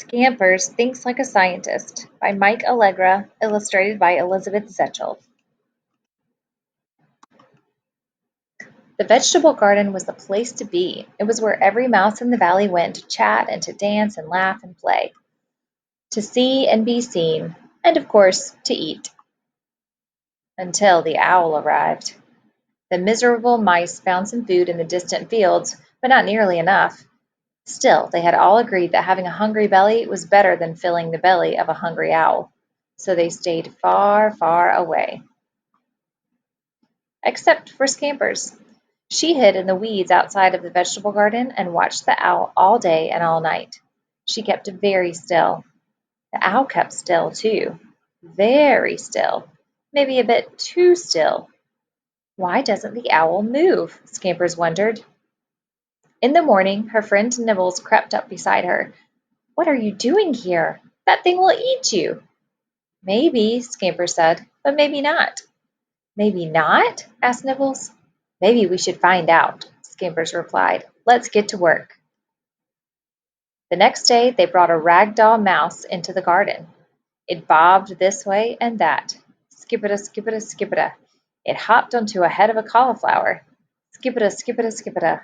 Scampers Thinks Like a Scientist by Mike Allegra, illustrated by Elizabeth Zetchell. The vegetable garden was the place to be. It was where every mouse in the valley went to chat and to dance and laugh and play, to see and be seen, and of course, to eat. Until the owl arrived. The miserable mice found some food in the distant fields, but not nearly enough. Still, they had all agreed that having a hungry belly was better than filling the belly of a hungry owl, so they stayed far, far away. Except for Scampers. She hid in the weeds outside of the vegetable garden and watched the owl all day and all night. She kept very still. The owl kept still, too. Very still. Maybe a bit too still. Why doesn't the owl move? Scampers wondered. In the morning, her friend Nibbles crept up beside her. What are you doing here? That thing will eat you. Maybe, Scampers said, but maybe not. Maybe not? Asked Nibbles. Maybe we should find out, Scampers replied. Let's get to work. The next day they brought a rag-doll mouse into the garden. It bobbed this way and that. Skipita, skipita, skipita. It hopped onto a head of a cauliflower. Skipita, skipita, skipita.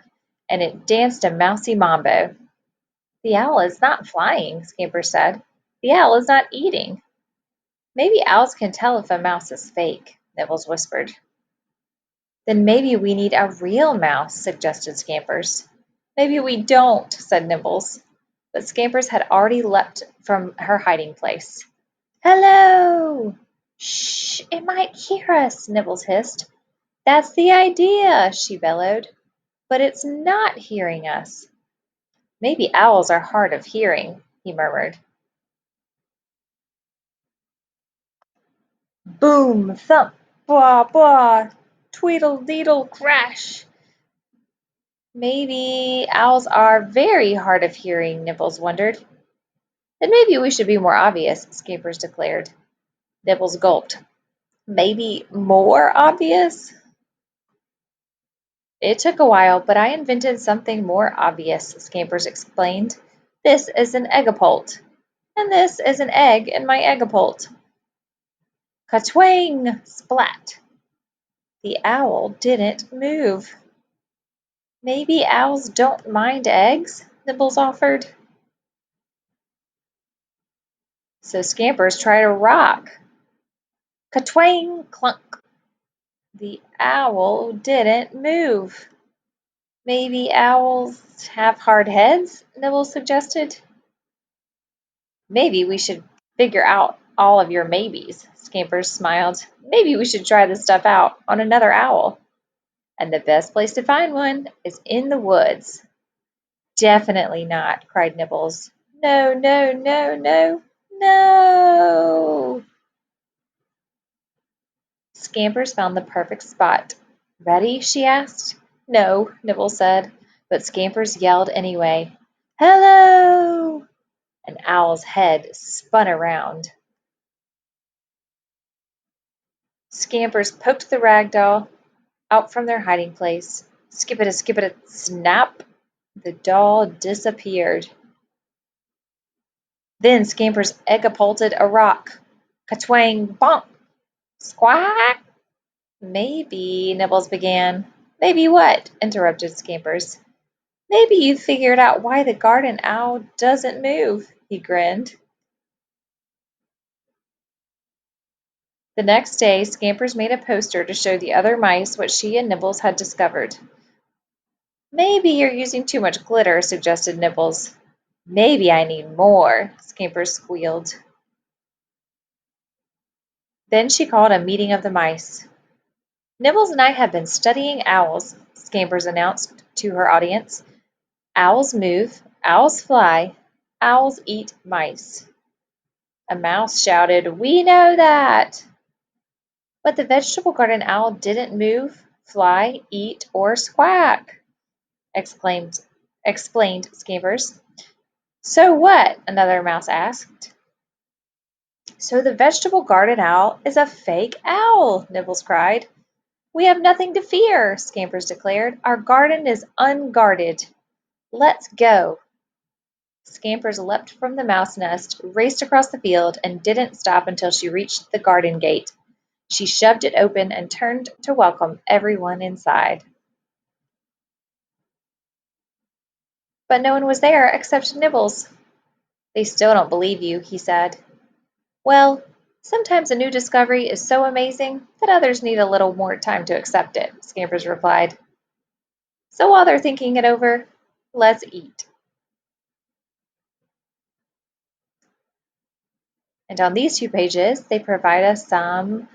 And it danced a mousy mambo. The owl is not flying, Scampers said. The owl is not eating. Maybe owls can tell if a mouse is fake, Nibbles whispered. Then maybe we need a real mouse, suggested Scampers. Maybe we don't, said Nibbles. But Scampers had already leapt from her hiding place. Hello! Shh, it might hear us, Nibbles hissed. That's the idea, she bellowed. But it's not hearing us. Maybe owls are hard of hearing, he murmured. Boom, thump, blah, blah, tweedle-deedle, crash. Maybe owls are very hard of hearing, Nibbles wondered. Then maybe we should be more obvious, Scampers declared. Nibbles gulped. Maybe more obvious? It took a while, but I invented something more obvious, Scampers explained. This is an eggapult, and this is an egg in my eggapult. Ka-twang! Splat! The owl didn't move. Maybe owls don't mind eggs, Nibbles offered. So Scampers tried a rock. Ka-twang! Clunk! The owl didn't move. Maybe owls have hard heads, Nibbles suggested. Maybe we should figure out all of your maybes, Scampers smiled. Maybe we should try this stuff out on another owl. And the best place to find one is in the woods. Definitely not, cried Nibbles. No, no, no, no, no! Scampers found the perfect spot. Ready? She asked. No, Nibbles said, but Scampers yelled anyway. Hello! An owl's head spun around. Scampers poked the rag doll out from their hiding place. Skip-it-a, skip-it-a, snap! The doll disappeared. Then Scampers eggapulted a rock. Ka-twang, bonk! Squawk! Maybe, Nibbles began. Maybe what? Interrupted Scampers. Maybe you've figured out why the garden owl doesn't move, he grinned. The next day, Scampers made a poster to show the other mice what she and Nibbles had discovered. Maybe you're using too much glitter, suggested Nibbles. Maybe I need more, Scampers squealed. Then she called a meeting of the mice. Nibbles and I have been studying owls, Scampers announced to her audience. Owls move, owls fly, owls eat mice. A mouse shouted, We know that! But the vegetable garden owl didn't move, fly, eat, or squawk, explained Scampers. So what? Another mouse asked. So the vegetable garden owl is a fake owl, Nibbles cried. We have nothing to fear, Scampers declared. Our garden is unguarded. Let's go. Scampers leapt from the mouse nest, raced across the field, and didn't stop until she reached the garden gate. She shoved it open and turned to welcome everyone inside. But no one was there except Nibbles. They still don't believe you, he said. Well, sometimes a new discovery is so amazing that others need a little more time to accept it, Scampers replied. So while they're thinking it over, let's eat. And on these 2 pages, they provide us some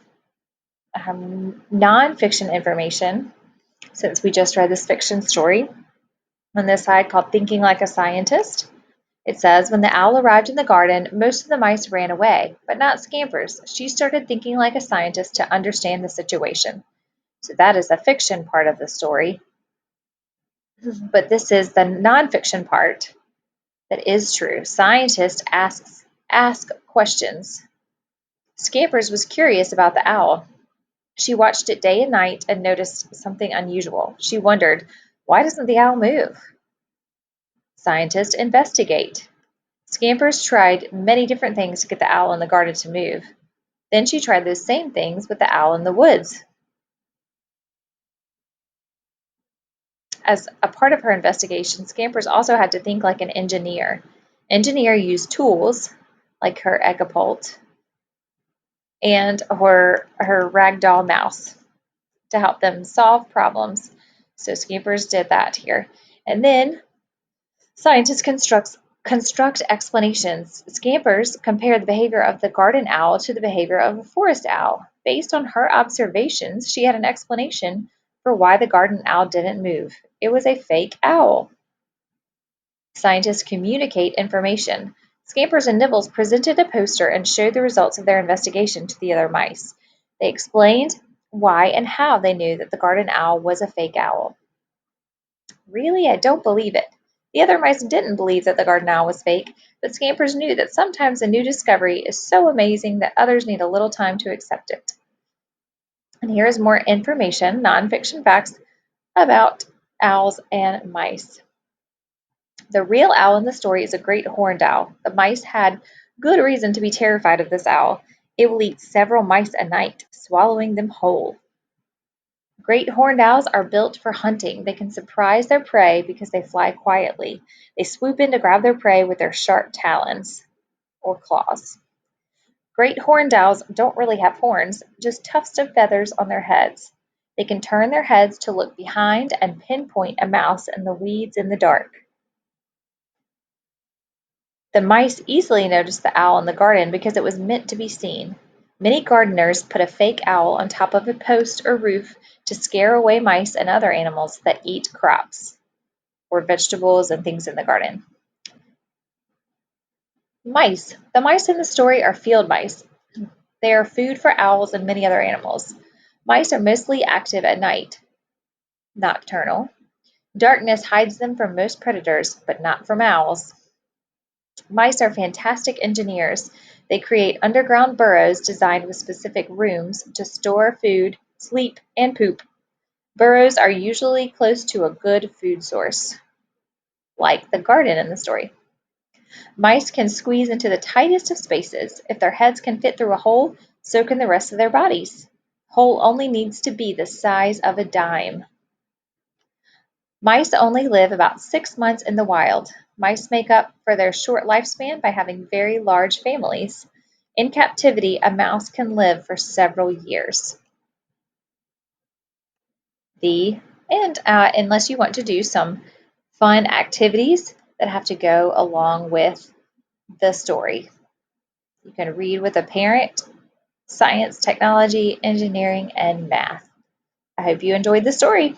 nonfiction information, since we just read this fiction story. On this side, called Thinking Like a Scientist, it says, when the owl arrived in the garden, most of the mice ran away, but not Scampers. She started thinking like a scientist to understand the situation. So that is the fiction part of the story. But this is the nonfiction part that is true. Scientists ask questions. Scampers was curious about the owl. She watched it day and night and noticed something unusual. She wondered, why doesn't the owl move? Scientists investigate. Scampers tried many different things to get the owl in the garden to move. Then she tried those same things with the owl in the woods. As a part of her investigation, Scampers also had to think like an engineer. Engineer used tools like her Egapult and her ragdoll mouse to help them solve problems. So Scampers did that here. And then scientists construct explanations. Scampers compared the behavior of the garden owl to the behavior of a forest owl. Based on her observations, she had an explanation for why the garden owl didn't move. It was a fake owl. Scientists communicate information. Scampers and Nibbles presented a poster and showed the results of their investigation to the other mice. They explained why and how they knew that the garden owl was a fake owl. Really, I don't believe it. The other mice didn't believe that the garden owl was fake, but Scampers knew that sometimes a new discovery is so amazing that others need a little time to accept it. And here is more information, nonfiction facts, about owls and mice. The real owl in the story is a great horned owl. The mice had good reason to be terrified of this owl. It will eat several mice a night, swallowing them whole. Great horned owls are built for hunting. They can surprise their prey because they fly quietly. They swoop in to grab their prey with their sharp talons or claws. Great horned owls don't really have horns, just tufts of feathers on their heads. They can turn their heads to look behind and pinpoint a mouse in the weeds in the dark. The mice easily noticed the owl in the garden because it was meant to be seen. Many gardeners put a fake owl on top of a post or roof to scare away mice and other animals that eat crops or vegetables and things in the garden. Mice. The mice in the story are field mice. They are food for owls and many other animals. Mice are mostly active at night, nocturnal. Darkness hides them from most predators, but not from owls. Mice are fantastic engineers. They create underground burrows designed with specific rooms to store food, sleep, and poop. Burrows are usually close to a good food source, like the garden in the story. Mice can squeeze into the tightest of spaces. If their heads can fit through a hole, so can the rest of their bodies. Hole only needs to be the size of a dime. Mice only live about 6 months in the wild. Mice make up for their short lifespan by having very large families. In captivity, a mouse can live for several years. The end, unless you want to do some fun activities that have to go along with the story. You can read with a parent, science, technology, engineering, and math. I hope you enjoyed the story.